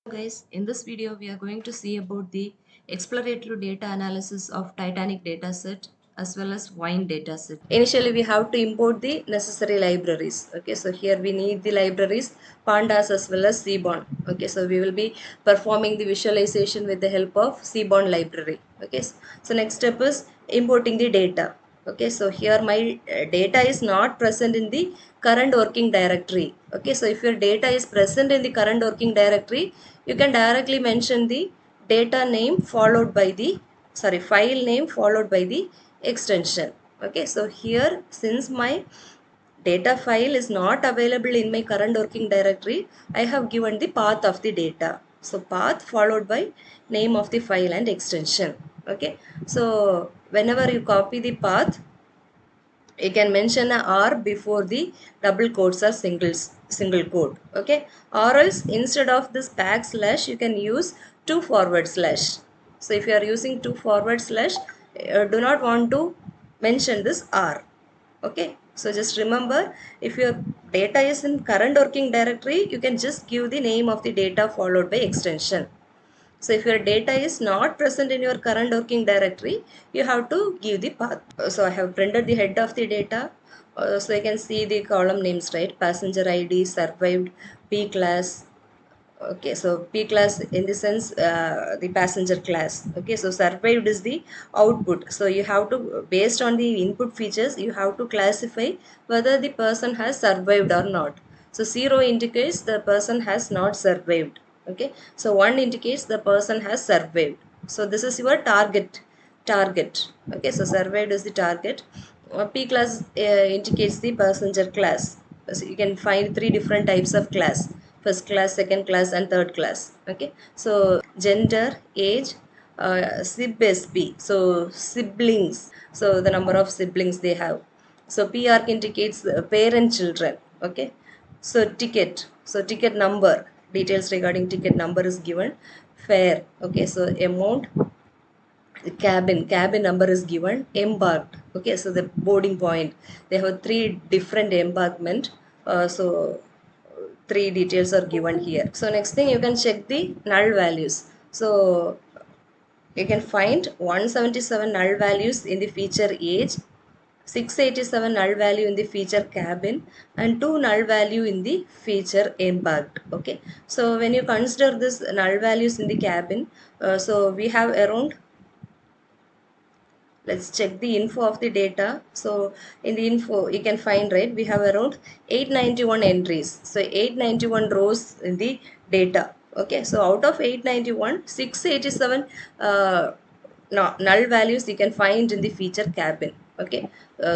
Guys, in this video we are going to see about the exploratory data analysis of Titanic dataset as well as wine dataset. Initially we have to import the necessary libraries. Okay, so here we need the libraries pandas as well as seaborn. Okay, so we will be performing the visualization with the help of seaborn library. Okay, so next step is importing the data. Okay, so here my data is not present in the current working directory. Okay, so if your data is present in the current working directory, you can directly mention the data name followed by the file name followed by the extension. Okay, so here since my data file is not available in my current working directory, I have given the path of the data. So path followed by name of the file and extension. Okay, so whenever you copy the path, you can mention a R before the double quotes or single quote. Okay, or else instead of this backslash you can use two forward slash. So if you are using two forward slash, do not want to mention this R. Okay, so just remember, if your data is in current working directory, you can just give the name of the data followed by extension. So if your data is not present in your current working directory, you have to give the path. So I have printed the head of the data. So I can see the column names, right? Passenger ID, survived, P class. Okay, so P class in the sense the passenger class. Okay, so survived is the output. So you have to, based on the input features, you have to classify whether the person has survived or not. So 0 indicates the person has not survived. Okay, so 1 indicates the person has survived. So this is your target. Okay, so survived is the target. P class indicates the passenger class. So you can find three different types of class: first class, second class, and third class. Okay, so gender, age, sib-sp, so siblings, so the number of siblings they have. So P arc indicates parent children. Okay, so ticket, so ticket number, details regarding ticket number is given. Fare, okay, so amount. Cabin number is given. Embarked, okay, so the boarding point, they have three different embarkment. So three details are given here. So next thing, you can check the null values. So you can find 177 null values in the feature age, 687 null value in the feature cabin, and 2 null value in the feature embarked. Okay, so when you consider this null values in the cabin, so we have around, let's check the info of the data. So in the info you can find, right, we have around 891 entries, so 891 rows in the data. Okay, so out of 891, 687 null values you can find in the feature cabin. Okay,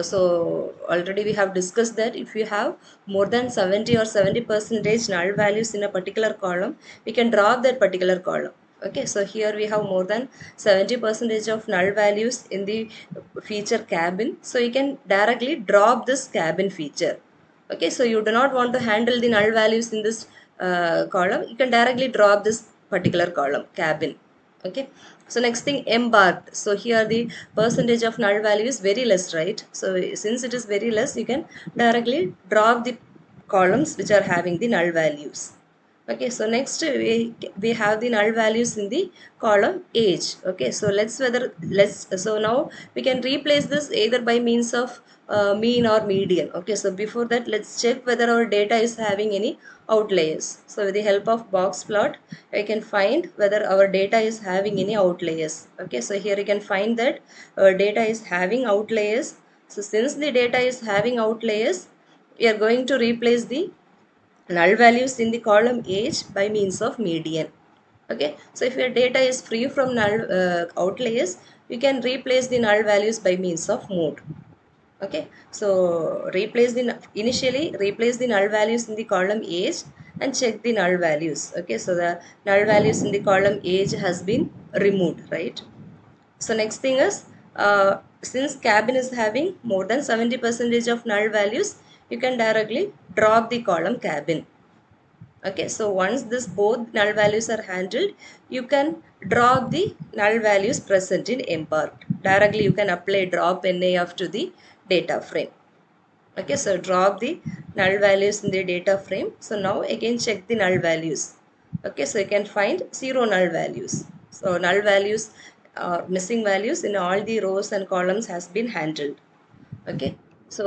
so already we have discussed that if you have more than 70 or 70 percentage null values in a particular column, we can drop that particular column. Okay, so here we have more than 70 percentage of null values in the feature cabin, so you can directly drop this cabin feature. Okay, so you do not want to handle the null values in this column, you can directly drop this particular column cabin. Okay, so next thing, embarked. So here the percentage of null value is very less, right? So since it is very less, you can directly drop the columns which are having the null values. Okay, so next we have the null values in the column age. Okay, so let's so now we can replace this either by means of mean or median. Okay, so before that, let's check whether our data is having any outliers. So with the help of box plot, I can find whether our data is having any outliers. Okay, so here you can find that our data is having outliers. So since the data is having outliers, we are going to replace the null values in the column age by means of median. Okay, so if your data is free from null outliers, you can replace the null values by means of mode. Okay, so initially replace the null values in the column age and check the null values. Okay, so the null values in the column age has been removed, right? So next thing is, since cabin is having more than 70 percentage of null values, you can directly drop the column cabin. Okay, so once this both null values are handled, you can drop the null values present in embarked. Directly you can apply drop NAF to the data frame. Okay, so drop the null values in the data frame. So now again check the null values. Okay, so you can find 0 null values. So null values, missing values in all the rows and columns has been handled. Okay, so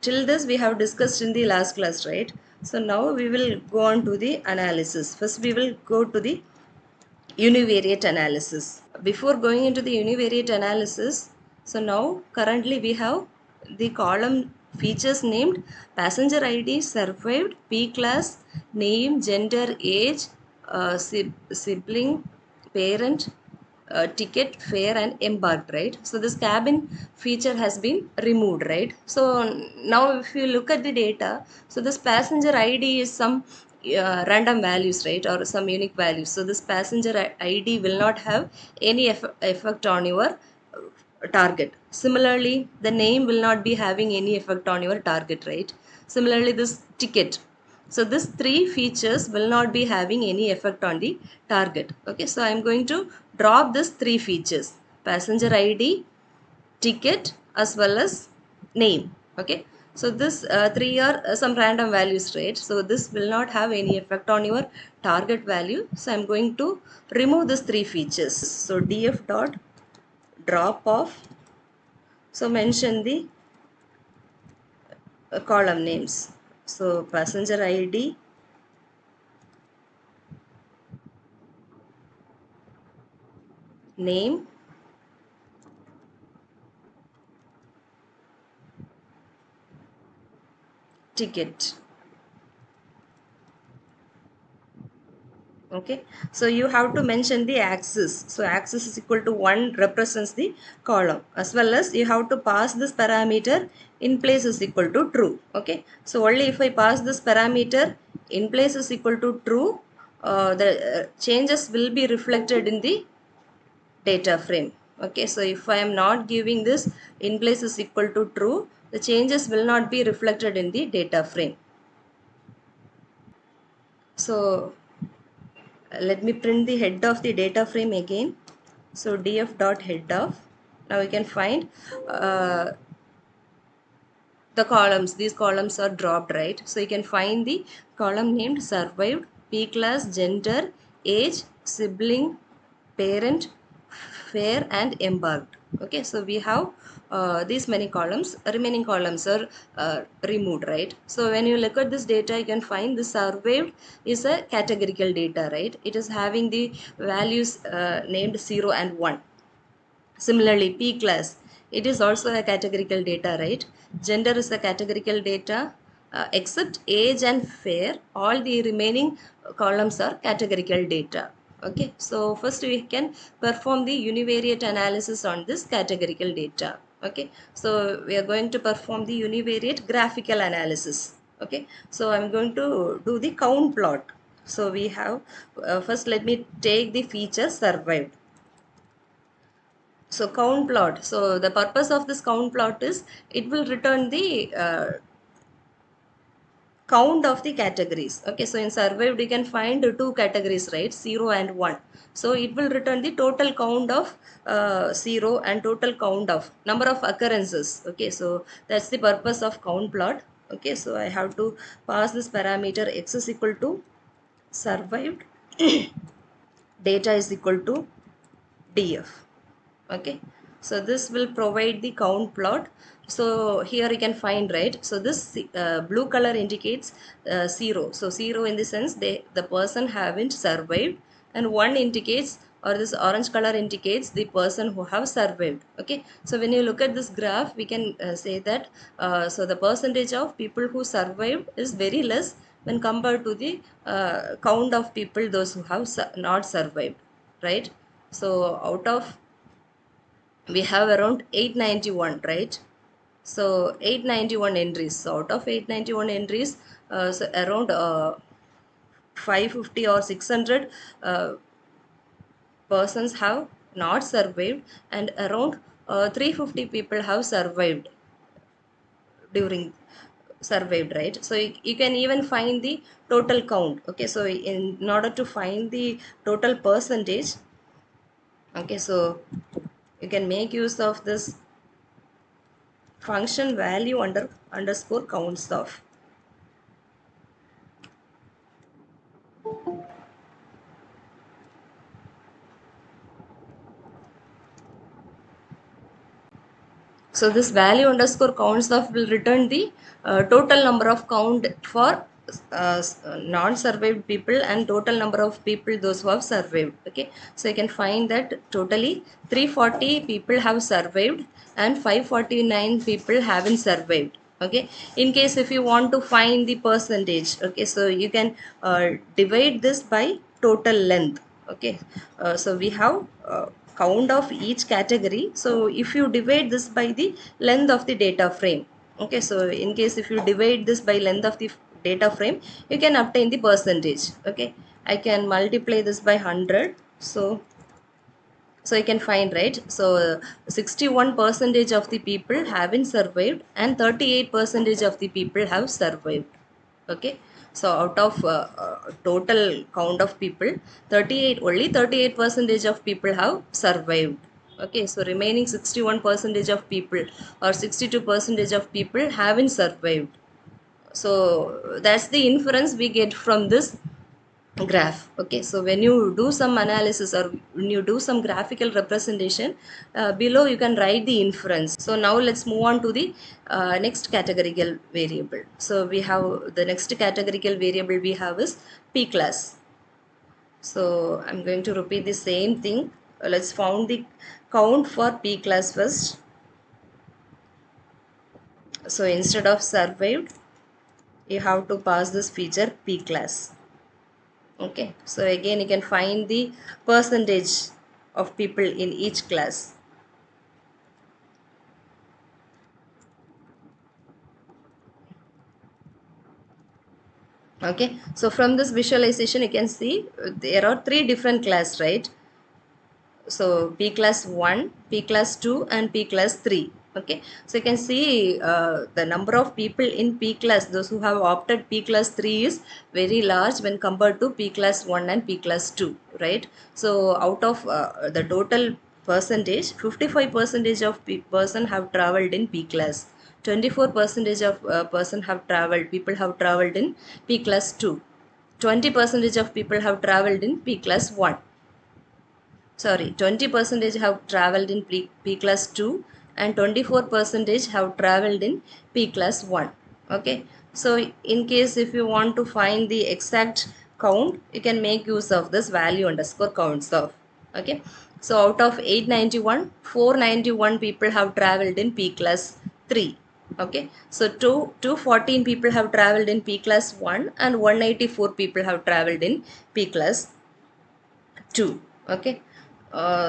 till this we have discussed in the last class, right? So now we will go on to the analysis. First we will go to the univariate analysis. Before going into the univariate analysis, so now currently we have the column features named passenger ID, survived, P class, name, gender, age, sibling, parent, ticket, fare and embarked, right? So this cabin feature has been removed, right? So now if you look at the data, so this passenger ID is some random values, right, or some unique values. So this passenger ID will not have any effect on your target. Similarly, the name will not be having any effect on your target, right? Similarly, this ticket. So this three features will not be having any effect on the target. Okay, so I am going to drop this three features: passenger ID, ticket, as well as name. Okay, so this three are some random values, right? So this will not have any effect on your target value. So I am going to remove these three features. So df dot drop off. So mention the column names. So passenger ID, name, ticket. Okay, so you have to mention the axis. So axis is equal to 1 represents the column, as well as you have to pass this parameter in place is equal to true. Okay, so only if I pass this parameter in place is equal to true, the changes will be reflected in the data frame. Okay, so if I am not giving this in place is equal to true, the changes will not be reflected in the data frame. So let me print the head of the data frame again. So df dot head of. Now we can find uh, the columns. These columns are dropped, right? So you can find the column named survived, P class, gender, age, sibling, parent, fare and embarked. Okay, so we have these many columns. Remaining columns are removed, right? So when you look at this data, you can find the survived is a categorical data, right? It is having the values named 0 and 1. Similarly, P class, it is also a categorical data, right? Gender is a categorical data, except age and fare. All the remaining columns are categorical data. Okay, so first we can perform the univariate analysis on this categorical data. Okay, so we are going to perform the univariate graphical analysis. Okay, so I'm going to do the count plot. So we have, first let me take the feature survived. So count plot. So the purpose of this count plot is it will return the count of the categories. Okay, so in survived you can find two categories, right? 0 and 1. So it will return the total count of 0 and total count of number of occurrences. Okay, so that's the purpose of count plot. Okay, so I have to pass this parameter x is equal to survived data is equal to df. Okay, so this will provide the count plot. So here you can find, right? So this blue color indicates 0. So 0 in the sense the person haven't survived, and 1 indicates, or this orange color indicates the person who have survived. Okay, so when you look at this graph, we can say that so the percentage of people who survived is very less when compared to the count of people those who have not survived, right? So out of, we have around 891, right? So 891 entries. So out of 891 entries, so around 550 or 600 persons have not survived, and around 350 people have survived during survived, right? So you can even find the total count. Okay, so in order to find the total percentage, okay, so you can make use of this function value underscore counts of. So this value underscore counts of will return the total number of count for non-survived people and total number of people those who have survived. Okay, so you can find that totally 340 people have survived and 549 people haven't survived. Okay, in case if you want to find the percentage, okay, so you can divide this by total length. Okay, so we have count of each category. So if you divide this by the length of the data frame, okay, so in case if you divide this by length of the data frame, you can obtain the percentage. Okay, I can multiply this by 100. So you can find, right, so 61 percentage of the people haven't survived and 38 percentage of the people have survived. Okay, so out of total count of people, 38 percentage of people have survived. Okay, so remaining 61 percentage of people or 62 percentage of people haven't survived. So that's the inference we get from this graph. Okay, so when you do some analysis or when you do some graphical representation, below you can write the inference. So now let's move on to the next categorical variable. So we have the next categorical variable we have is p class. So I'm going to repeat the same thing. Let's found the count for p class first. So instead of survived, you have to pass this feature p class. Okay, so again you can find the percentage of people in each class. Okay, so from this visualization you can see there are three different class, right? So p class 1, p class 2 and p class 3. Okay, so you can see the number of people in p class, those who have opted p class 3 is very large when compared to p class 1 and p class 2, right? So out of the total percentage, 55 percentage of person have traveled in p class, 24 percentage of people have traveled in p class 2, 20 percentage of people have traveled in p class 1, sorry, 20 percentage have traveled in P class 2 and 24 percentage have traveled in P class 1. Okay, so in case if you want to find the exact count, you can make use of this value underscore counts of. Okay, so out of 891, 491 people have traveled in P class 3. Okay, so 214 people have traveled in P class 1 and 184 people have traveled in P class 2. Okay,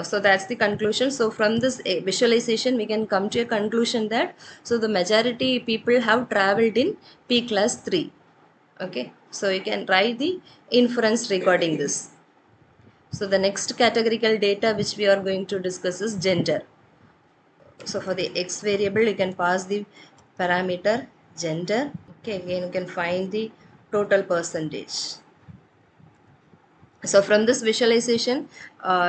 so that's the conclusion. So from this visualization we can come to a conclusion that so the majority people have traveled in p class 3. Okay, so you can write the inference regarding this. So the next categorical data which we are going to discuss is gender. So for the x variable you can pass the parameter gender. Okay, again you can find the total percentage. So from this visualization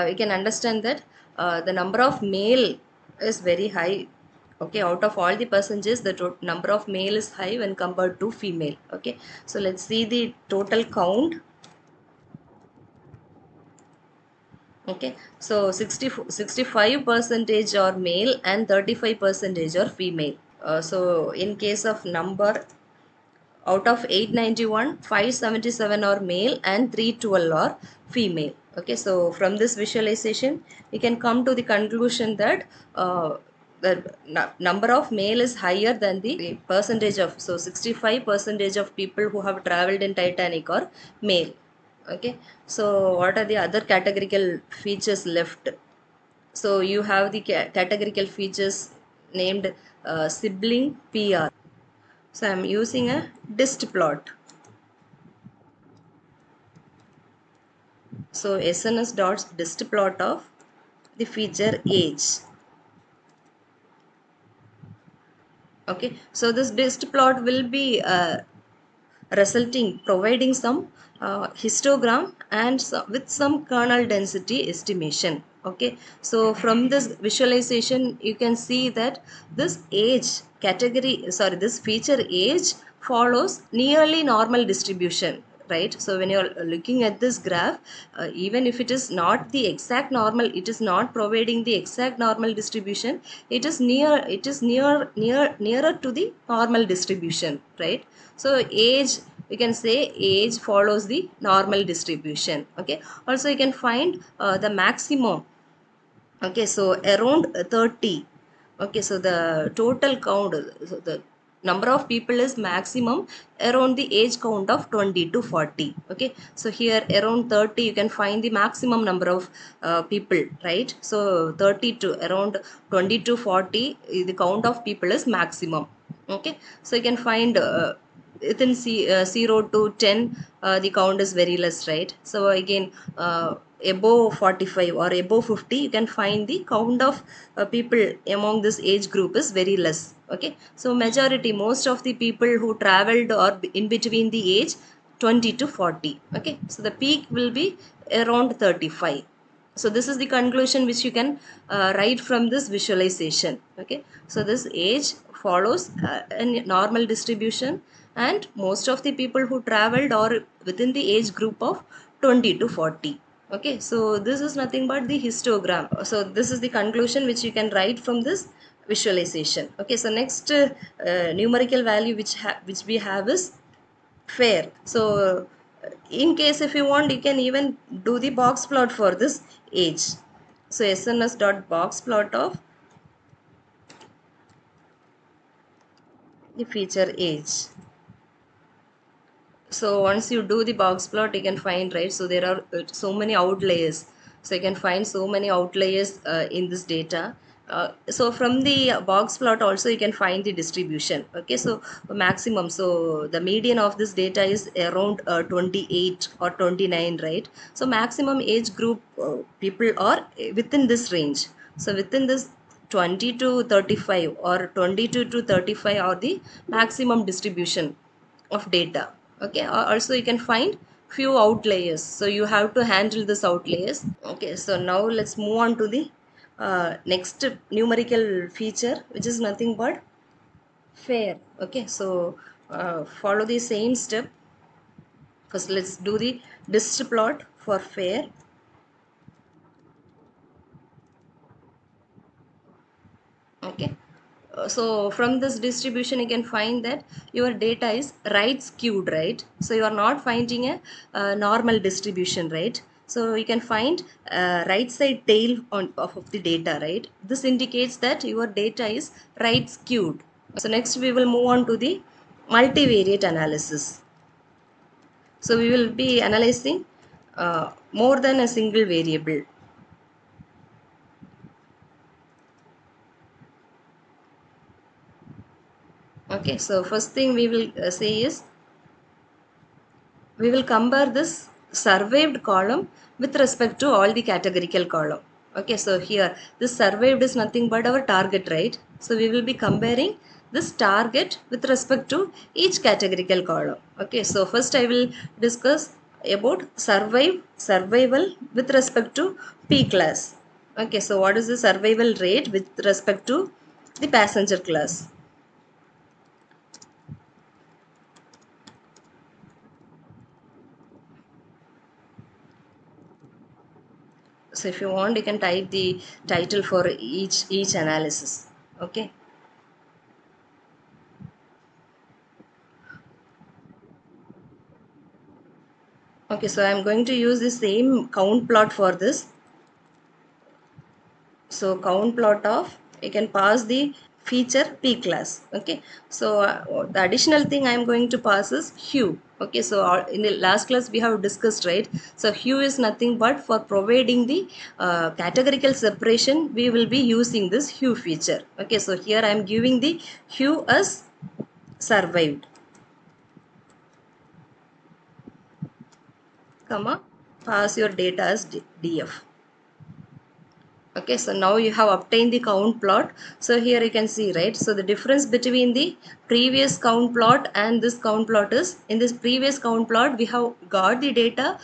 you can understand that the number of male is very high. Okay, out of all the percentages the number of male is high when compared to female. Okay, so let's see the total count. Okay, so 65 percentage are male and 35 percentage are female. So in case of number, out of 891, 577 are male and 312 are female. Okay, so from this visualization we can come to the conclusion that the number of male is higher than the percentage of, so 65 percentage of people who have traveled in Titanic are male. Okay, so what are the other categorical features left? So you have the categorical features named sibling PR. So I am using a dist plot. So SNS dots dist plot of the feature age. Okay, so this dist plot will be providing some histogram and with some kernel density estimation. Okay, so from this visualization you can see that this age category, sorry, this feature age follows nearly normal distribution, right? So when you're looking at this graph, even if it is not the exact normal, it is not providing the exact normal distribution, it is nearer to the normal distribution, right? So age, we can say age follows the normal distribution. Okay, also you can find the maximum. Okay, so around 30. Okay, so the total count, so the number of people is maximum around the age count of 20 to 40. Okay, so here around 30 you can find the maximum number of people, right? So 30 to around 20 to 40, the count of people is maximum. Okay, so you can find within 0 to 10, the count is very less, right? So again, above 45 or above 50, you can find the count of people among this age group is very less. Okay, so majority, most of the people who traveled or in between the age 20 to 40. Okay, so the peak will be around 35. So this is the conclusion which you can write from this visualization. Okay, so this age follows a normal distribution, and most of the people who traveled or within the age group of 20 to 40. Okay, so this is nothing but the histogram. So this is the conclusion which you can write from this visualization. Okay, so next numerical value which we have is fair. So in case if you want, you can even do the box plot for this age. So SNS dot box plot of the feature age. So once you do the box plot, you can find, right? So there are so many outliers. So you can find so many outliers in this data. So from the box plot also you can find the distribution. Okay, so maximum, so the median of this data is around 28 or 29, right? So maximum age group people are within this range. So within this 20 to 35 or 22 to 35 are the maximum distribution of data. Okay, also you can find few outliers, so you have to handle this outliers. Okay, so now let's move on to the next numerical feature, which is nothing but fair. Okay, so follow the same step. First let's do the dist plot for fair. Okay, so from this distribution you can find that your data is right skewed, right? So you are not finding a normal distribution, right? So you can find right side tail of the data, right? This indicates that your data is right skewed. So next we will move on to the multivariate analysis. So we will be analyzing more than a single variable. Okay, so first thing we will say is we will compare this surveyed column with respect to all the categorical column. Okay, so here this surveyed is nothing but our target, right? So we will be comparing this target with respect to each categorical column. Okay, so first I will discuss about survival with respect to P class. Okay, so what is the survival rate with respect to the passenger class? So if you want, you can type the title for each analysis. Okay, okay, so I'm going to use the same count plot for this. So count plot of, you can pass the feature P class. Okay, so the additional thing I'm going to pass is hue. Okay, so in the last class we have discussed, right? So hue is nothing but for providing the categorical separation, we will be using this hue feature. Okay, so here I'm giving the hue as survived, comma, pass your data as df. Okay, so now you have obtained the count plot. So here you can see, right? So the difference between the previous count plot and this count plot is, in this previous count plot we have got the data,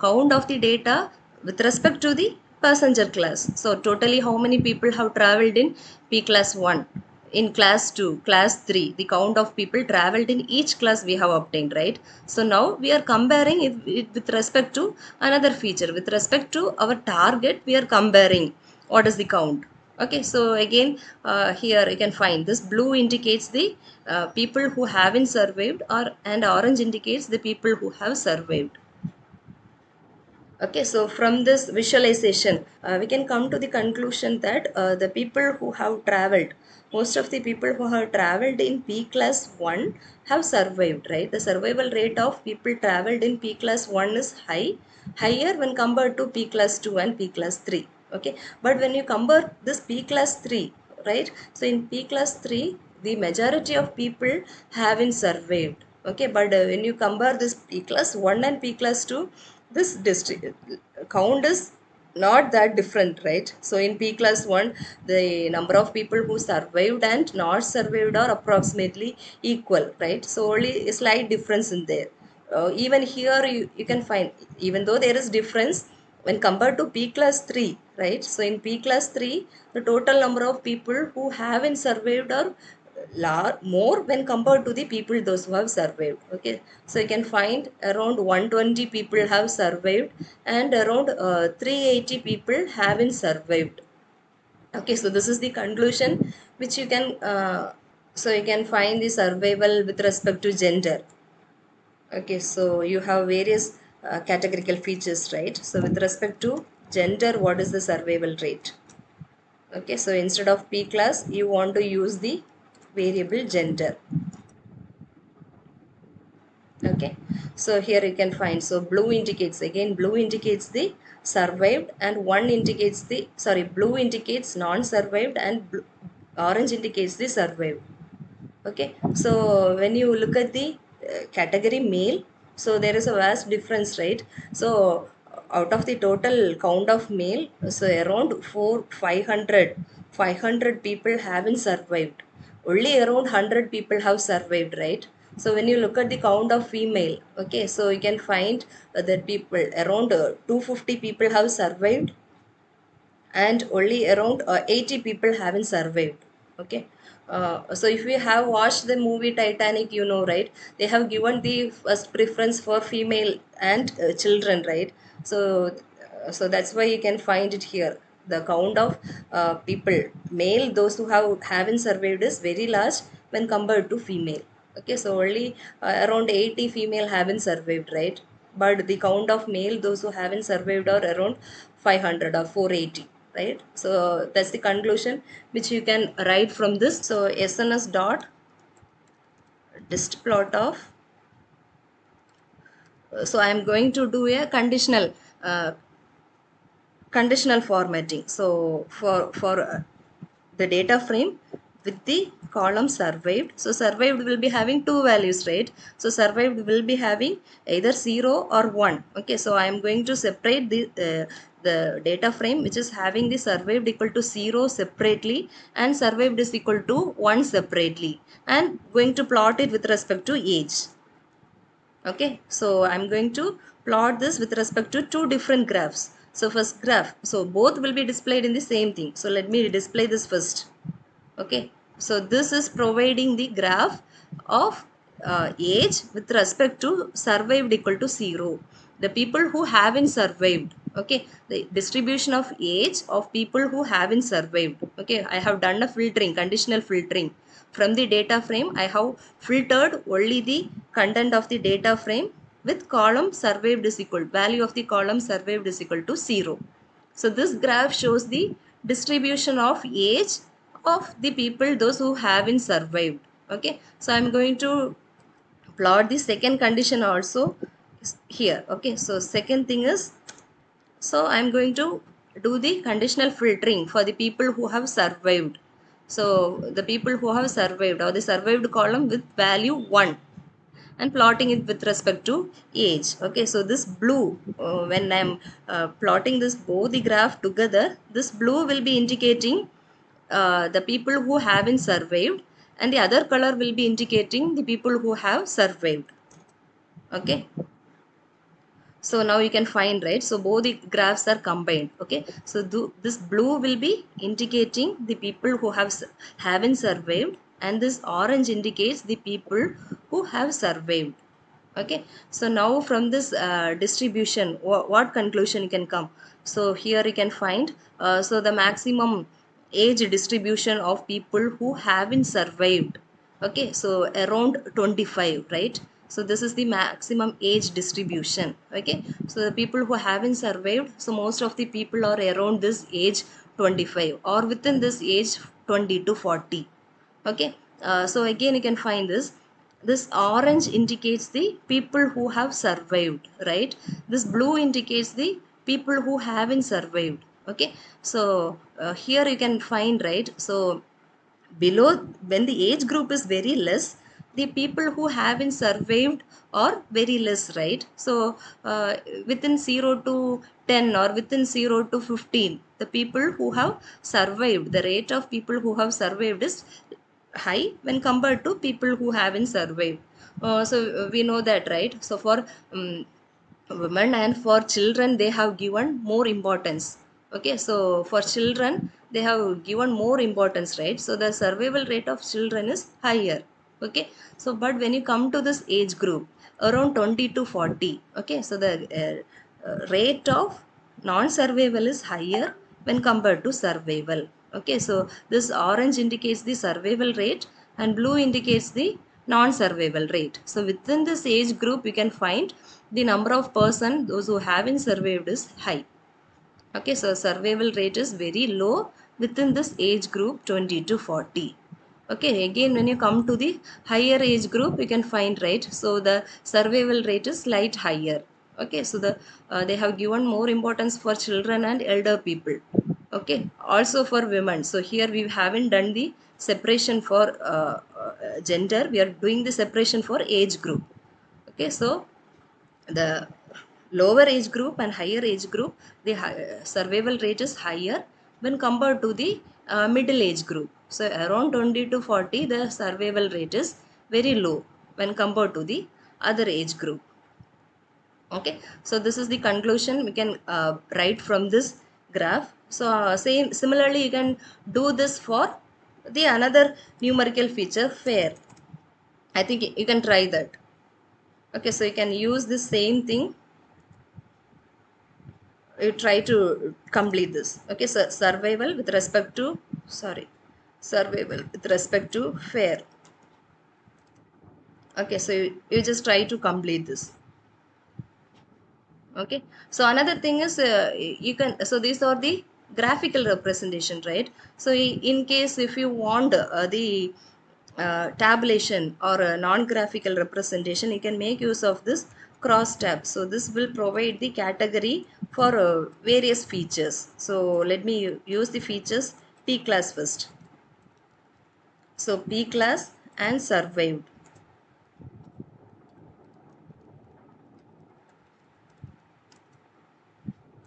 count of the data with respect to the passenger class. So totally how many people have traveled in P class 1 in class 2, class 3, the count of people traveled in each class we have obtained, right? So now we are comparing it with respect to another feature. With respect to our target, we are comparing what is the count. Okay, so again, here you can find this blue indicates the people who haven't surveyed, and orange indicates the people who have surveyed. Okay, so from this visualization, we can come to the conclusion that the people who have traveled, most of the people who have traveled in P class 1 have survived, right? The survival rate of people traveled in P class 1 is higher when compared to P class 2 and P class 3. Okay, but when you compare this P class 3, right? So in P class 3, the majority of people haven't survived. Okay, but when you compare this P class 1 and P class 2, this district count is not that different, right? So in P class 1, the number of people who survived and not survived are approximately equal, right? So only a slight difference in there. Even here you can find, even though there is difference when compared to P class 3, right? So in P class 3, the total number of people who haven't survived are more when compared to the people those who have survived. Okay, so you can find around 120 people have survived and around 380 people haven't survived. Okay, so this is the conclusion which you can so you can find the survival with respect to gender. Okay, so you have various categorical features, right? So with respect to gender, what is the survival rate? Okay, so instead of P class, you want to use the variable gender. Okay, so here you can find, so blue indicates, again blue indicates the survived, and one indicates the, sorry, blue indicates non-survived, and orange indicates the survived. Okay, so when you look at the category male, so there is a vast difference, right? So out of the total count of male, so around 500 people haven't survived. Only around 100 people have survived, right? So when you look at the count of female, okay, so you can find that people around 250 people have survived, and only around 80 people haven't survived. Okay, so if you have watched the movie Titanic, you know, right, they have given the first preference for female and children, right? So so that's why you can find it here. The count of people male, those who haven't survived, is very large when compared to female. Okay, so only around 80 female haven't survived, right? But the count of male, those who haven't survived, are around 500 or 480, right? So that's the conclusion which you can write from this. So SNS dot dist plot of, so I am going to do a uh, conditional formatting. So for the data frame with the column survived, so survived will be having two values, right? So survived will be having either 0 or 1. Okay, so I am going to separate the data frame which is having the survived equal to 0 separately and survived is equal to 1 separately, and going to plot it with respect to age. Okay, so I'm going to plot this with respect to two different graphs. So first graph, so both will be displayed in the same thing. So let me display this first. Okay, so this is providing the graph of age with respect to survived equal to 0. The people who haven't survived. Okay, the distribution of age of people who haven't survived. Okay, I have done a filtering, conditional filtering. From the data frame, I have filtered only the content of the data frame with column survived is equal, value of the column survived is equal to 0. So this graph shows the distribution of age of the people, those who haven't survived. Okay, so I'm going to plot the second condition also here. Okay, so second thing is, so I'm going to do the conditional filtering for the people who have survived. So the people who have survived, or the survived column with value 1, and plotting it with respect to age. Okay, so this blue, when I'm plotting this both the graph together, this blue will be indicating the people who haven't survived, and the other color will be indicating the people who have survived. Okay, So now you can find, right? So both the graphs are combined. Okay, so this blue will be indicating the people who haven't survived, and this orange indicates the people who have survived. Okay, so now from this distribution, what conclusion you can come? So here you can find, so the maximum age distribution of people who haven't survived. Okay, so around 25, right? So this is the maximum age distribution. Okay, so the people who haven't survived, so most of the people are around this age 25 or within this age 20 to 40. Okay, so again you can find this orange indicates the people who have survived, right? This blue indicates the people who haven't survived. Okay, so here you can find, right? So below, when the age group is very less, the people who haven't survived are very less, right? So within 0 to 10 or within 0 to 15, the people who have survived, the rate of people who have survived is high when compared to people who haven't survived. So we know that, right? So for um, women and for children, they have given more importance. Okay, so for children they have given more importance, right? So the survival rate of children is higher. Okay, so but when you come to this age group around 20 to 40, okay, so the rate of non-survival is higher when compared to survival. Okay, so this orange indicates the survival rate and blue indicates the non-survival rate. So within this age group you can find the number of person those who haven't survived is high. Okay, so survival rate is very low within this age group 20 to 40. Okay, again when you come to the higher age group you can find, right? So the survival rate is slight higher. Okay, so they have given more importance for children and elder people. Okay, also for women. So here we haven't done the separation for gender, we are doing the separation for age group. Okay, so the lower age group and higher age group, the survival rate is higher when compared to the middle age group. So around 20 to 40, the survival rate is very low when compared to the other age group. Okay, so this is the conclusion we can write from this graph. So same similarly you can do this for the another numerical feature, fair. I think you can try that. Okay, so you can use the same thing, you try to complete this. Okay, so survival with respect to, sorry, survival with respect to fair. Okay, so you just try to complete this. Okay, so another thing is, you can, so these are the graphical representation, right? So in case if you want the tabulation or a non-graphical representation, you can make use of this cross tab. So this will provide the category for various features. So let me use the features P class first. So P class and survived.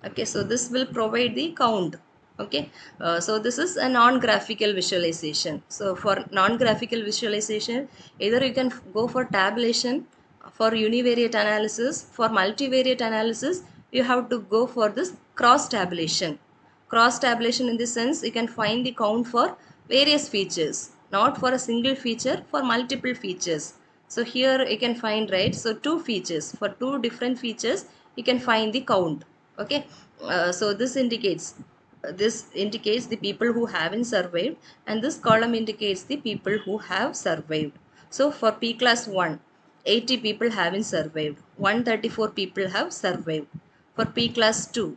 Okay, so this will provide the count. Okay, so this is a non-graphical visualization. So for non-graphical visualization, either you can go for tabulation, for univariate analysis, for multivariate analysis you have to go for this cross tabulation. Cross tabulation in the sense you can find the count for various features, not for a single feature, for multiple features. So here you can find, right? So two features, for two different features you can find the count. Okay, so this indicates the people who haven't survived, and this column indicates the people who have survived. So for P class 1, 80 people haven't survived, 134 people have survived. For P class 2,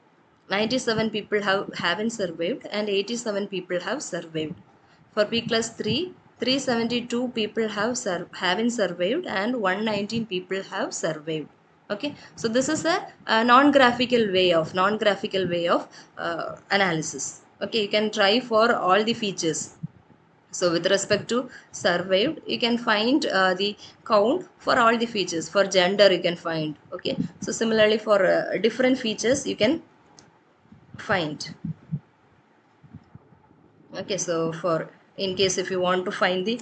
97 people haven't survived and 87 people have survived. For P class 3, 372 people haven't survived and 119 people have survived. Okay, so this is a non-graphical way of analysis. Okay, you can try for all the features. So with respect to survived, you can find the count for all the features. For gender you can find. Okay, so similarly for different features you can find. Okay, so for in case if you want to find the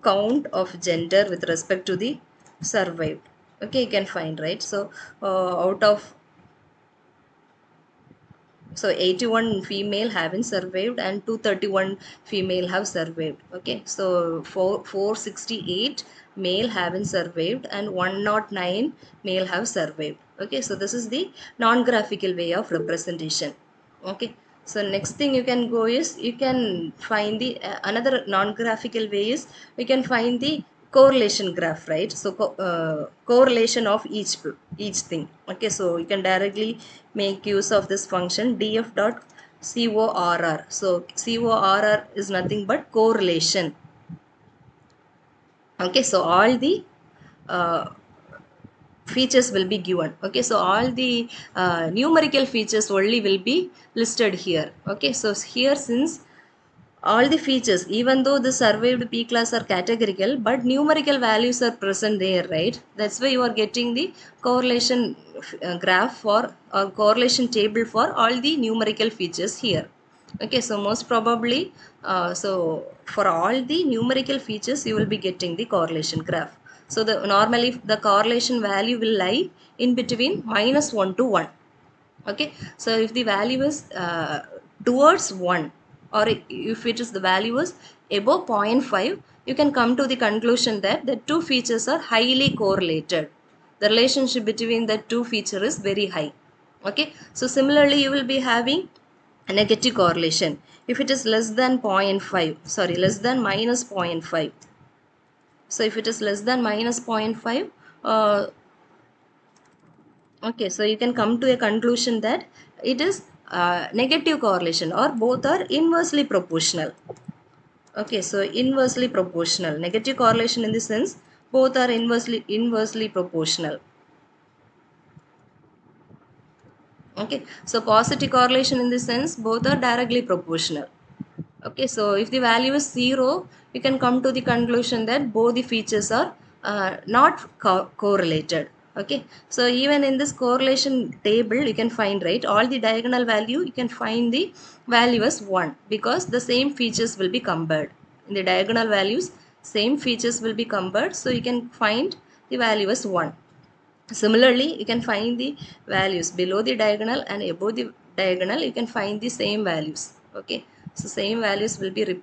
count of gender with respect to the survived. Okay, you can find, right? So out of, so 81 female haven't survived and 231 female have survived. Okay, so 468 male haven't survived and 109 male have survived. Okay, so this is the non-graphical way of representation. Okay, so next thing you can go is you can find the another non-graphical way is we can find the correlation graph, right? So correlation of each thing. Okay, so you can directly make use of this function df dot corr. So corr is nothing but correlation. Okay, so all the uh, features will be given. Okay, so all the numerical features only will be listed here. Okay, so here, since all the features, even though the surveyed p class are categorical, but numerical values are present there, right? That's why you are getting the correlation graph for, or correlation table for all the numerical features here. Okay, so most probably so for all the numerical features you will be getting the correlation graph. So the normally the correlation value will lie in between -1 to 1. Okay, so if the value is towards 1, or if it is the value is above 0.5, you can come to the conclusion that the two features are highly correlated. The relationship between the two features is very high. Okay, so similarly you will be having a negative correlation if it is less than 0.5, sorry, less than minus 0.5. So if it is less than minus 0.5, okay, so you can come to a conclusion that it is negative correlation, or both are inversely proportional. Okay, so inversely proportional, negative correlation in the sense both are inversely proportional. Okay, so positive correlation in the sense both are directly proportional. Okay, so if the value is 0, you can come to the conclusion that both the features are not correlated. Okay, so even in this correlation table you can find, right, all the diagonal value you can find the value as 1, because the same features will be compared. In the diagonal values, same features will be compared, so you can find the value as 1. Similarly, you can find the values below the diagonal and above the diagonal. You can find the same values. Okay, so same values will be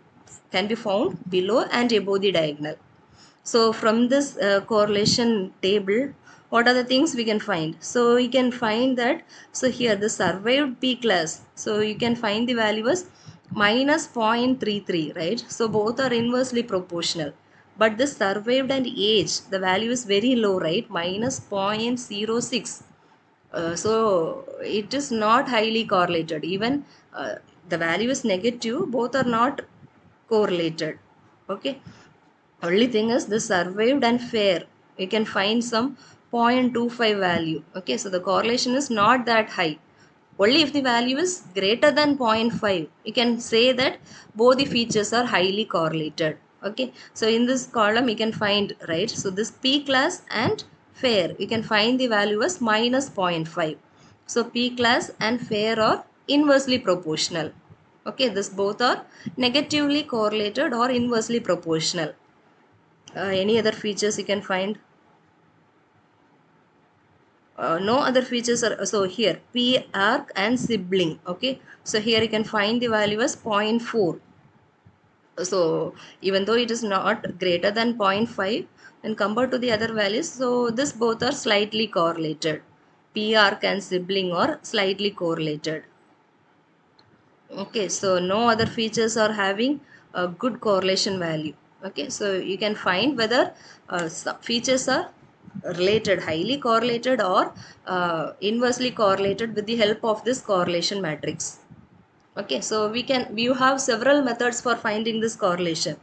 can be found below and above the diagonal. So from this correlation table, what are the things we can find? So we can find that, so here the survived p class, so you can find the value as minus 0.33, right? So both are inversely proportional. But this survived and age, the value is very low, right? Minus 0.06. So it is not highly correlated. Even the value is negative, both are not correlated. Okay, only thing is the survived and fair, you can find some 0.25 value. Okay, so the correlation is not that high. Only if the value is greater than 0.5, you can say that both the features are highly correlated. Okay, so in this column you can find, right, so this p class and fair, you can find the value as minus 0.5. So p class and fair are inversely proportional. Okay, this both are negatively correlated or inversely proportional. Any other features you can find? No other features are, so here p arc and sibling. Okay, so here you can find the value as 0.4. So even though it is not greater than 0.5 when compared to the other values, so this both are slightly correlated. P arc and sibling are slightly correlated. Okay, so no other features are having a good correlation value. Okay, so you can find whether some features are related, highly correlated, or inversely correlated with the help of this correlation matrix. Okay, so you have several methods for finding this correlation.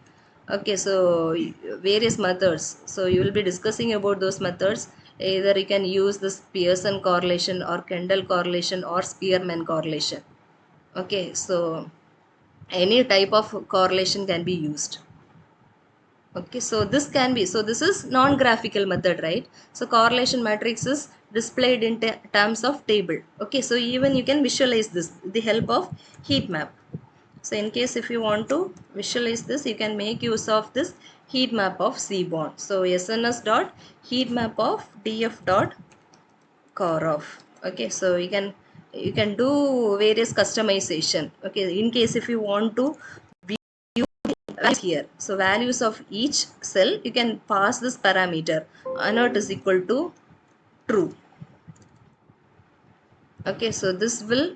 Okay, so various methods, so you will be discussing about those methods. Either you can use this Pearson correlation or Kendall correlation or Spearman correlation. Okay, so any type of correlation can be used. Okay, so this can be, so this is non-graphical method, right? So correlation matrix is displayed in terms of table. Okay, so even you can visualize this with the help of heat map. So in case if you want to visualize this, you can make use of this heat map of C bond. So SNS dot heat map of DF dot Korov. Okay, so you can do various customization. Okay, in case if you want to view values here, so values of each cell, you can pass this parameter not is equal to true. Okay, so this will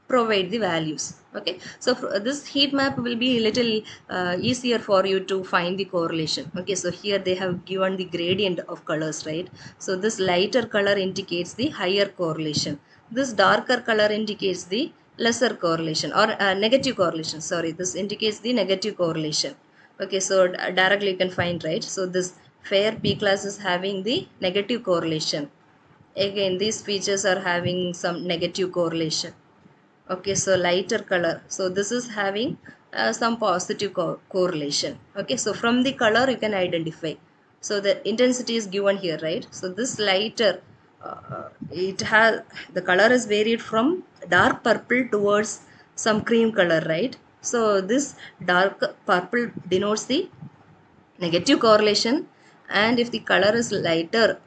provide the values. Okay, so this heat map will be a little easier for you to find the correlation. Okay, so here they have given the gradient of colors, right? So this lighter color indicates the higher correlation, this darker color indicates the lesser correlation or negative correlation, sorry, this indicates the negative correlation. Okay, so directly you can find, right? So this fair P class is having the negative correlation. Again, these features are having some negative correlation. Okay, so lighter color, so this is having some positive correlation. Okay, so from the color you can identify, so the intensity is given here, right? So this lighter, it has, the color is varied from dark purple towards some cream color, right? So this dark purple denotes the negative correlation, and if the color is lighter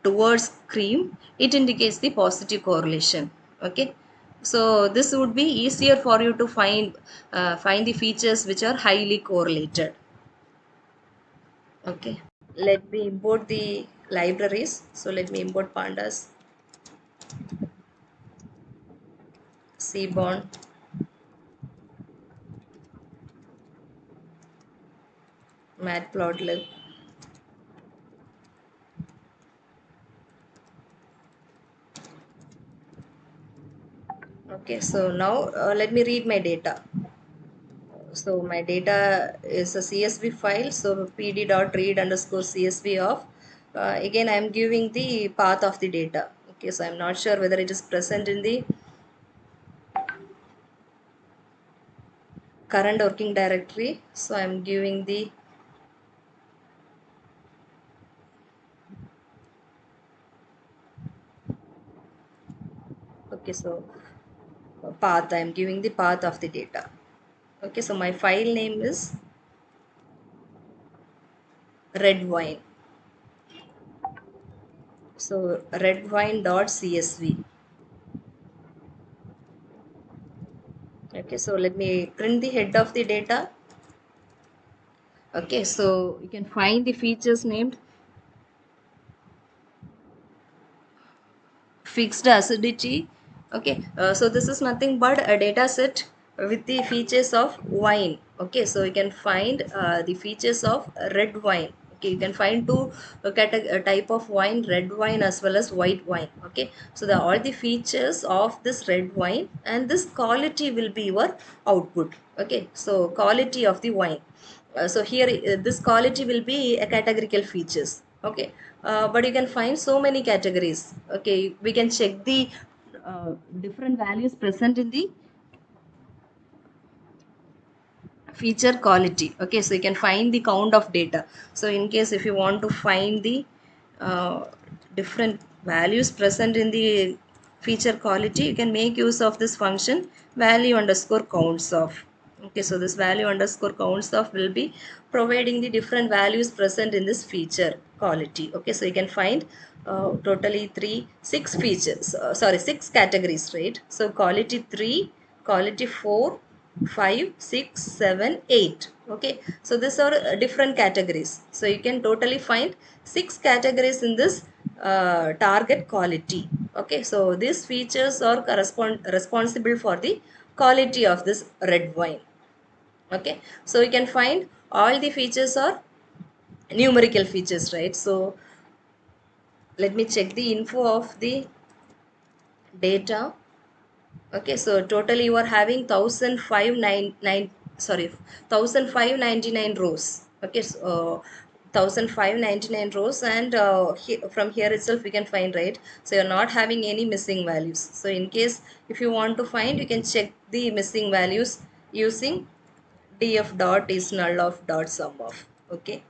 towards cream, it indicates the positive correlation. Okay, so this would be easier for you to find the features which are highly correlated. Okay, let me import the libraries. So let me import pandas, Seaborn, Matplotlib. Okay, so now let me read my data. So my data is a CSV file, so pd.read underscore CSV of, again I am giving the path of the data. Okay, so I'm not sure whether it is present in the current working directory, so I'm giving the okay, so path, I'm giving the path of the data. Okay, so my file name is red wine, so redwine.csv. Okay, so let me print the head of the data. Okay, so you can find the features named fixed acidity. Okay, so this is nothing but a data set with the features of wine. Okay, so you can find the features of red wine. Okay, you can find two type of wine, red wine as well as white wine. Okay, so the all the features of this red wine, and this quality will be your output. Okay, so quality of the wine. So here this quality will be a categorical features. Okay, but you can find so many categories. Okay, we can check the different values present in the feature quality. Okay, so you can find the count of data. So in case if you want to find the uh, different values present in the feature quality, you can make use of this function value underscore counts of. Okay, so this value underscore counts of will be providing the different values present in this feature quality. Okay, so you can find totally six features, sorry, six categories, right? So quality 3, quality 4, 5, 6, 7, 8. Okay, so these are different categories. So you can totally find six categories in this target quality. Okay, so these features are responsible for the quality of this red wine. Okay, so you can find all the features are numerical features, right? So let me check the info of the data. Okay, so totally you are having 1599, sorry, 1599 rows. Okay, so 1599 rows, and from here itself we can find, right? So you're not having any missing values. So in case if you want to find, you can check the missing values using df dot is null of dot sum of. Okay,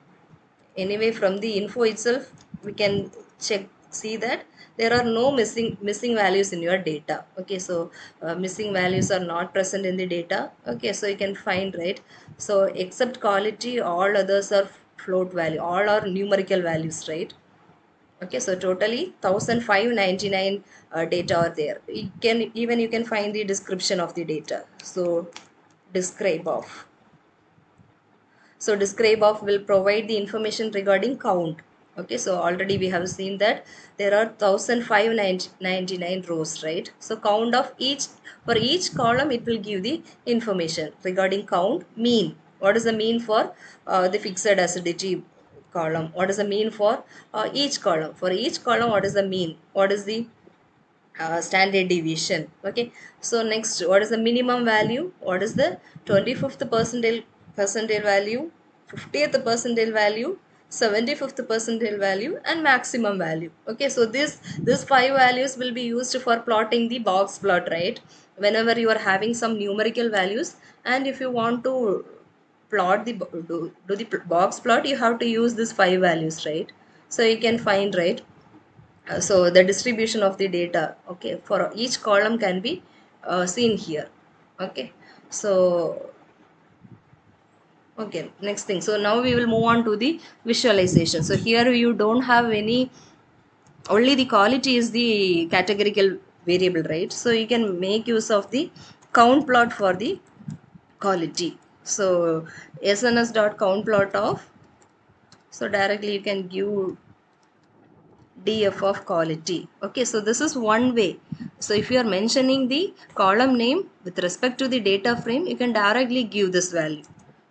anyway from the info itself we can check see that there are no missing values in your data. Okay, so missing values are not present in the data. Okay, so you can find, right? So except quality, all others are float value, all are numerical values, right? Okay, so totally 1599 data are there. You can find the description of the data. So describe of. So describe of will provide the information regarding count. Okay, so already we have seen that there are 1599 rows, right? So count of each, for each column it will give the information regarding count. Mean, what is the mean for the fixed acidity column? What is the mean for each column? For each column, what is the mean? What is the standard deviation? Okay, so next, what is the minimum value? What is the 25th percentile value, 50th percentile value, 75th percentile value, and maximum value? Okay, so this five values will be used for plotting the box plot, right? Whenever you are having some numerical values, and if you want to plot the do the box plot, you have to use these five values, right? So you can find, right? So the distribution of the data, okay, for each column can be seen here. Okay, so okay, next thing, so now we will move on to the visualization. So here you don't have any, only the quality is the categorical variable, right? So you can make use of the count plot for the quality. So SNS dot count plot of, so directly you can give df of quality. Okay, so this is one way. So if you are mentioning the column name with respect to the data frame, you can directly give this value.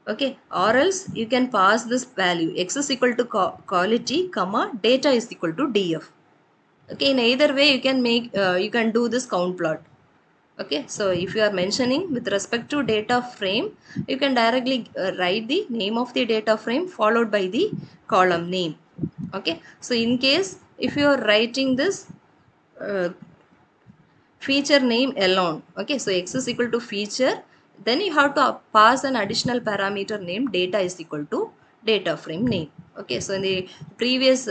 Okay, or else you can pass this value x is equal to quality comma data is equal to df. Okay, in either way you can make you can do this count plot. Okay, so if you are mentioning with respect to data frame, you can directly write the name of the data frame followed by the column name. Okay, so in case if you are writing this uh, feature name alone, okay, so x is equal to feature, then you have to pass an additional parameter name data is equal to data frame name. Okay, so in the previous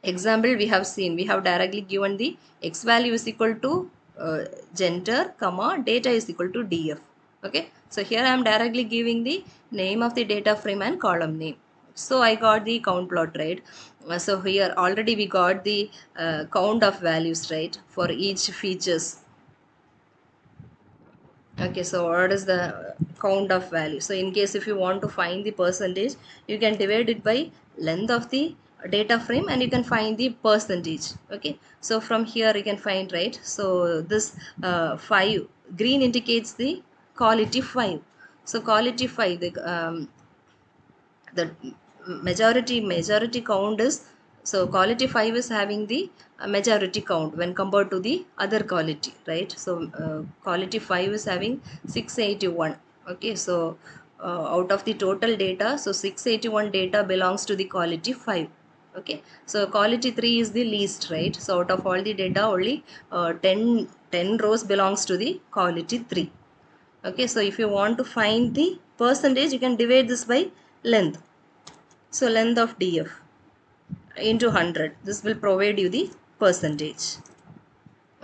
example we have seen, we have directly given the x value is equal to gender comma data is equal to df. Okay, so here I am directly giving the name of the data frame and column name. So I got the count plot, right? So here already we got the count of values, right, for each features. Okay, so what is the count of value? So in case if you want to find the percentage, you can divide it by length of the data frame and you can find the percentage. Okay, so from here you can find, right? So this 5 green indicates the quality 5. So quality 5, the majority count is, so quality 5 is having the majority count when compared to the other quality, right? So quality 5 is having 681. Okay, so out of the total data, so 681 data belongs to the quality 5. Okay, so quality 3 is the least, right? So out of all the data, only 10 rows belongs to the quality 3. Okay, so if you want to find the percentage, you can divide this by length. So length of df into 100, this will provide you the percentage.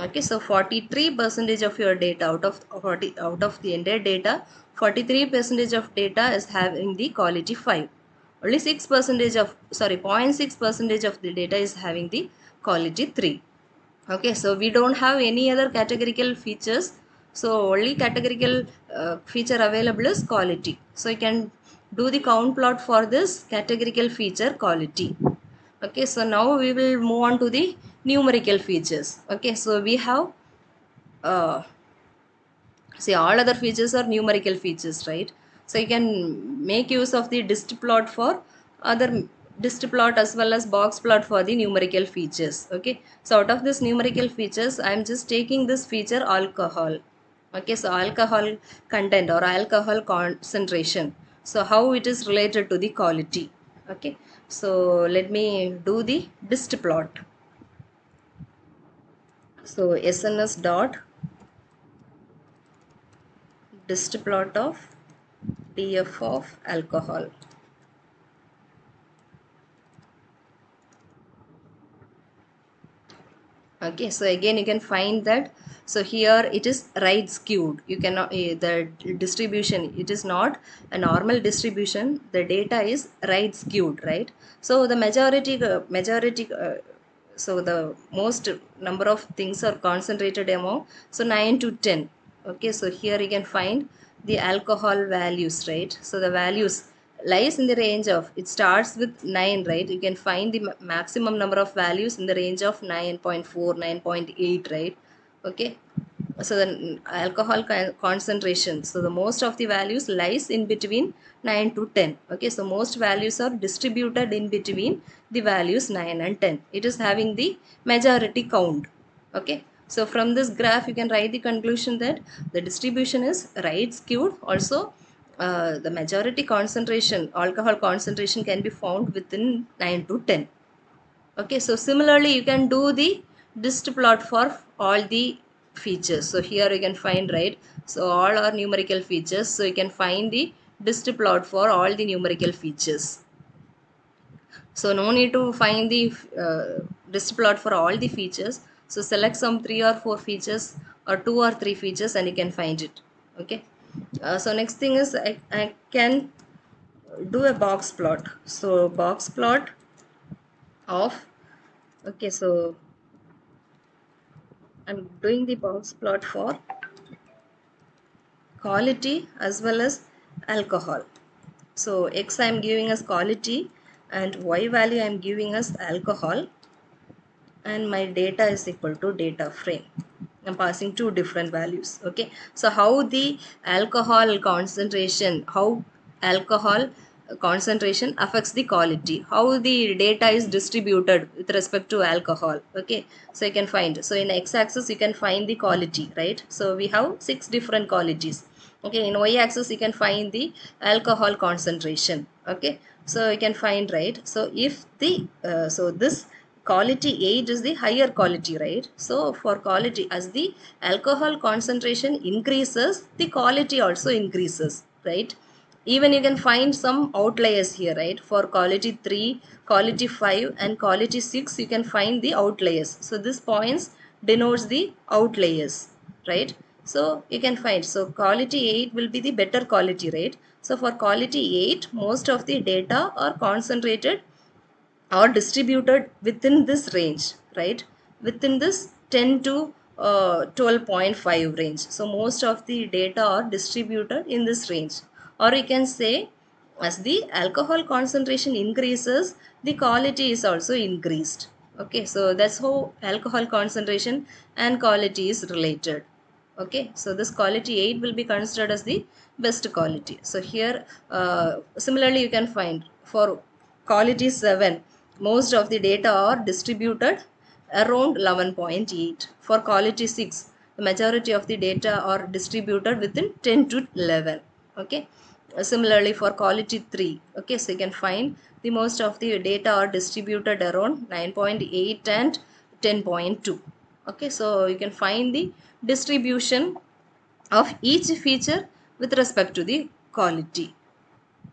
Okay, so 43 percentage of your data out of 40, out of the entire data, 43 percentage of data is having the quality 5. Only 6 percentage of, sorry, 0.6 percentage of the data is having the quality 3. Okay, so we don't have any other categorical features, so only categorical feature available is quality. So you can do the count plot for this categorical feature quality. Okay, so now we will move on to the numerical features. Okay, so we have uh, see, all other features are numerical features, right? So you can make use of the dist plot for other, dist plot as well as box plot for the numerical features. Okay, so out of this numerical features, I am just taking this feature alcohol. Okay, so alcohol content or alcohol concentration, so how it is related to the quality. Okay, so let me do the dist plot. So SNS dot dist plot of df of alcohol. Okay, so again you can find that, so here it is right skewed. You cannot the distribution, it is not a normal distribution, the data is right skewed, right? So the so the most number of things are concentrated among, so 9 to 10. Okay, so here you can find the alcohol values, right? So the values lies in the range of, it starts with 9, right? You can find the maximum number of values in the range of 9.4, 9.8, right? Okay, so the alcohol concentration, so the most of the values lies in between 9 to 10. Okay, so most values are distributed in between the values 9 and 10. It is having the majority count. Okay, so from this graph you can write the conclusion that the distribution is right skewed. Also the majority concentration, alcohol concentration, can be found within 9 to 10. Okay, so similarly you can do the dist plot for all the features. So here you can find, right, so all are numerical features, so you can find the dist plot for all the numerical features. So no need to find the dist plot for all the features. So select some 3 or 4 features or 2 or 3 features and you can find it. Okay, so next thing is I can do a box plot. So box plot of, okay, so I'm doing the box plot for quality as well as alcohol. So X I am giving as quality and Y value I am giving as alcohol, and my data is equal to data frame. I'm passing two different values. Okay, so how the alcohol concentration, how alcohol concentration affects the quality, how the data is distributed with respect to alcohol. Okay, so you can find, so in x-axis you can find the quality, right? So we have 6 different qualities. Okay, in y-axis you can find the alcohol concentration. Okay, so you can find, right, so if the so this quality 8 is the higher quality, right? So for quality, as the alcohol concentration increases, the quality also increases, right? Even you can find some outliers here, right? For quality 3, quality 5 and quality 6 you can find the outliers. So this points denotes the outliers, right? So you can find, so quality 8 will be the better quality, right? So for quality 8, most of the data are concentrated or distributed within this range, right? Within this 10 to 12.5 range. So most of the data are distributed in this range. Or you can say, as the alcohol concentration increases, the quality is also increased. Okay, so that's how alcohol concentration and quality is related. Okay, so this quality 8 will be considered as the best quality. So here similarly you can find for quality 7, most of the data are distributed around 11.8. For quality 6, the majority of the data are distributed within 10 to 11. Okay, similarly for quality 3, okay, so you can find the most of the data are distributed around 9.8 and 10.2. Okay, so you can find the distribution of each feature with respect to the quality.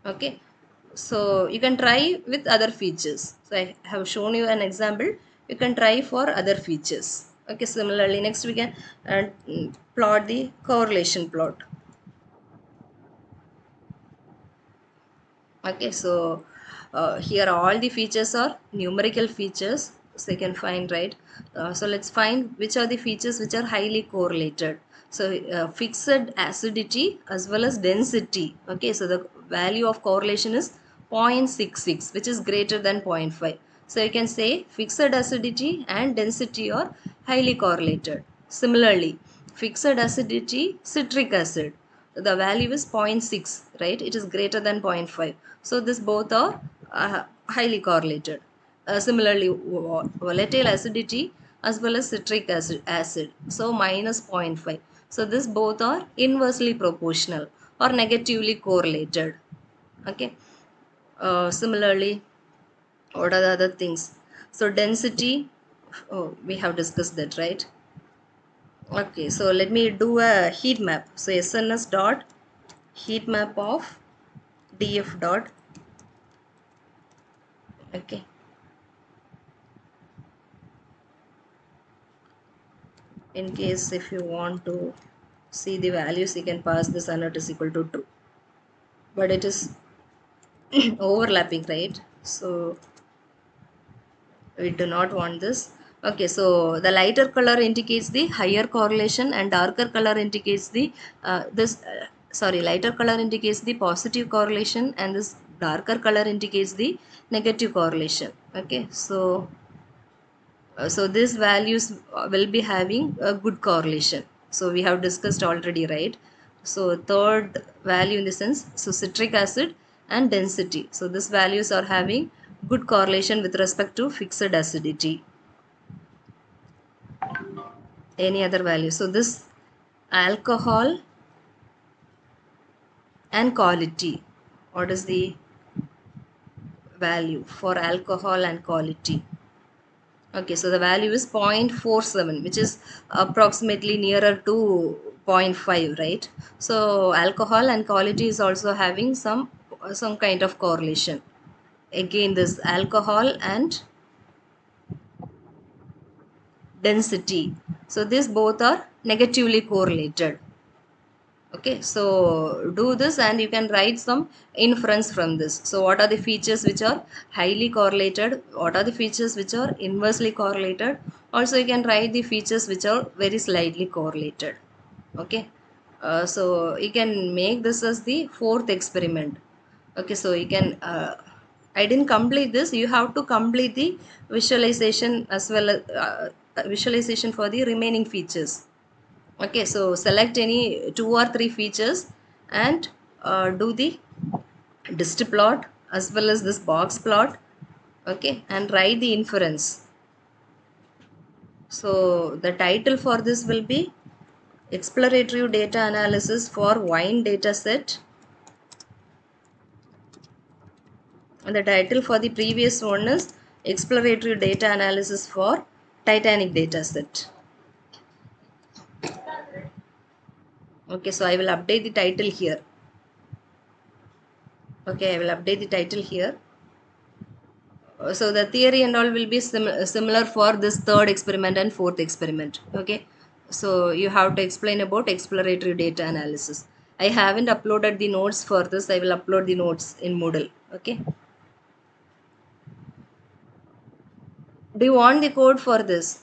Okay, so you can try with other features. So I have shown you an example, you can try for other features. Okay, similarly next we can plot the correlation plot. Okay, so here all the features are numerical features, so you can find, right? So let's find which are the features which are highly correlated. So fixed acidity as well as density. Okay, so the value of correlation is 0.66, which is greater than 0.5. So you can say fixed acidity and density are highly correlated. Similarly, fixed acidity citric acid, the value is 0.6, right? It is greater than 0.5. So this both are highly correlated. Similarly, volatile acidity as well as citric acid, so minus 0.5. So this both are inversely proportional or negatively correlated. Okay, similarly, what are the other things? So density, oh, we have discussed that, right? Okay, so let me do a heat map. So SNS dot heat map of df dot, okay, In case if you want to see the values, you can pass this unknown is equal to true, but it is overlapping, right? So we do not want this. Okay, so the lighter color indicates the higher correlation and darker color indicates the sorry, lighter color indicates the positive correlation and this darker color indicates the negative correlation. Okay, so these values will be having a good correlation, so we have discussed already, right? So third value in the sense, so citric acid and density, so these values are having good correlation with respect to fixed acidity. Any other value? So this alcohol and quality, what is the value for alcohol and quality? Okay, so the value is 0.47, which is approximately nearer to zero point 0.5, right? So alcohol and quality is also having some kind of correlation. Again, this alcohol and density. So these both are negatively correlated. Okay, so do this and you can write some inference from this. So what are the features which are highly correlated, what are the features which are inversely correlated? Also you can write the features which are very slightly correlated. Okay, so you can make this as the fourth experiment. Okay, so you can I didn't complete this, you have to complete the visualization as well as visualization for the remaining features. Okay, so select any two or three features and do the dist plot as well as this box plot. Okay, and write the inference. So the title for this will be exploratory data analysis for wine data set, and the title for the previous one is exploratory data analysis for Titanic data set. Okay, so I will update the title here. Okay, I will update the title here. So the theory and all will be similar for this third experiment and fourth experiment. Okay, so you have to explain about exploratory data analysis. I haven't uploaded the notes for this, I will upload the notes in Moodle. Okay, do you want the code for this?